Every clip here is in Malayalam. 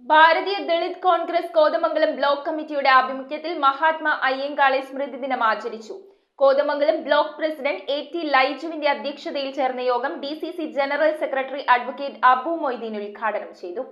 ഭാരതീയ ദളിത് കോൺഗ്രസ് കോതമംഗലം ബ്ലോക്ക് കമ്മിറ്റിയുടെ ആഭിമുഖ്യത്തിൽ മഹാത്മാ അയ്യങ്കാളി സ്മൃതി ദിനം ആചരിച്ചു. Kothamangalam block president A.T. ലൈജുവിന്റെ അധ്യക്ഷതയിൽ ചേർന്ന യോഗം DCC general secretary advocate Abu Moideen ഉദ്ഘാടനം ചെയ്തു.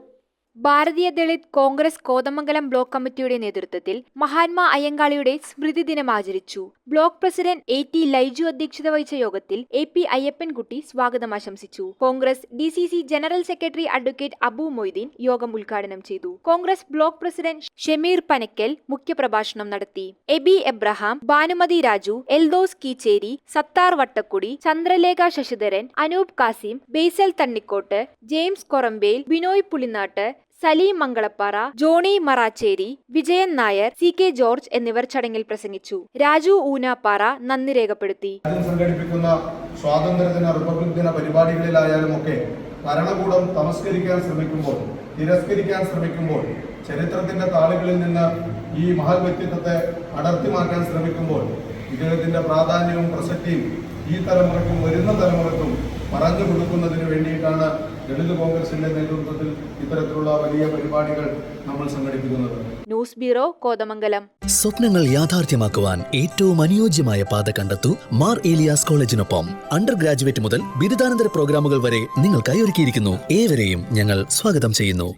ഭാരതീയ ദളിത് കോൺഗ്രസ് കോതമംഗലം ബ്ലോക്ക് കമ്മിറ്റിയുടെ നേതൃത്വത്തിൽ മഹാത്മാ അയ്യങ്കാളിയുടെ സ്മൃതി ദിനം ആചരിച്ചു. Block president A.T. ലൈജു അധ്യക്ഷത വഹിച്ച യോഗത്തിൽ AP അയ്യപ്പൻകുട്ടി സ്വാഗതം ആശംസിച്ചു. Congress DCC general secretary advocate Abu Moideen യോഗം ഉദ്ഘാടനം ചെയ്തു. കോൺഗ്രസ് ബ്ലോക്ക് പ്രസിഡന്റ് ഷമീർ പനക്കൽ മുഖ്യപ്രഭാഷണം നടത്തി. എബി എബ്രഹാം, ഭാനുമതി രാജു, എൽദോസ് കീച്ചേരി, സത്താർ വട്ടക്കുടി, ചന്ദ്രലേഖ ശശിധരൻ, അനൂപ് കാസിം, ബേസൽ തണ്ണിക്കോട്ട്, ജെയിംസ് കൊറമ്പേൽ, ബിനോയ് പുളിനാട്ട്, സലീം മംഗളപ്പാറ, ജോണി മറാച്ചേരി, വിജയൻ നായർ, CK ജോർജ് എന്നിവർ ചടങ്ങിൽ പ്രസംഗിച്ചു. രാജു ഊനാപ്പാറ നന്ദി രേഖപ്പെടുത്തി. സംഘടിപ്പിക്കുന്ന സ്വാതന്ത്ര്യദിന റിപ്പബ്ലിക് ദിന പരിപാടികളിലായാലും ഒക്കെ ഭരണകൂടം തമസ്കരിക്കാൻ ശ്രമിക്കുമ്പോൾ, തിരസ്കരിക്കാൻ ശ്രമിക്കുമ്പോൾ, ചരിത്രത്തിന്റെ താളുകളിൽ നിന്ന് ഈ മഹൽ വ്യക്തിത്വത്തെ അടർത്തി മാറ്റാൻ ശ്രമിക്കുമ്പോൾ ഇദ്ദേഹത്തിന്റെ പ്രാധാന്യവും പ്രസക്തിയും ഈ തലമുറയ്ക്കും വരുന്ന തലമുറയ്ക്കും പറഞ്ഞു കൊടുക്കുന്നതിന് വേണ്ടിയിട്ടാണ് ദളിത് കോൺഗ്രസിന്റെ നേതൃത്വത്തിൽ ഇത്തരത്തിലുള്ള വലിയ പരിപാടികൾ നമ്മൾ സംഘടിപ്പിക്കുന്നത്. News bureau, Kothamangalam. സ്വപ്നങ്ങൾ യാഥാർത്ഥ്യമാക്കുവാൻ ഏറ്റവും അനുയോജ്യമായ പാത കണ്ടെത്തൂ മാർ ഏലിയാസ് കോളേജിനൊപ്പം. അണ്ടർ ഗ്രാജുവേറ്റ് മുതൽ ബിരുദാനന്തര പ്രോഗ്രാമുകൾ വരെ നിങ്ങൾക്കായി ഒരുക്കിയിരിക്കുന്നു. ഏവരെയും ഞങ്ങൾ സ്വാഗതം ചെയ്യുന്നു.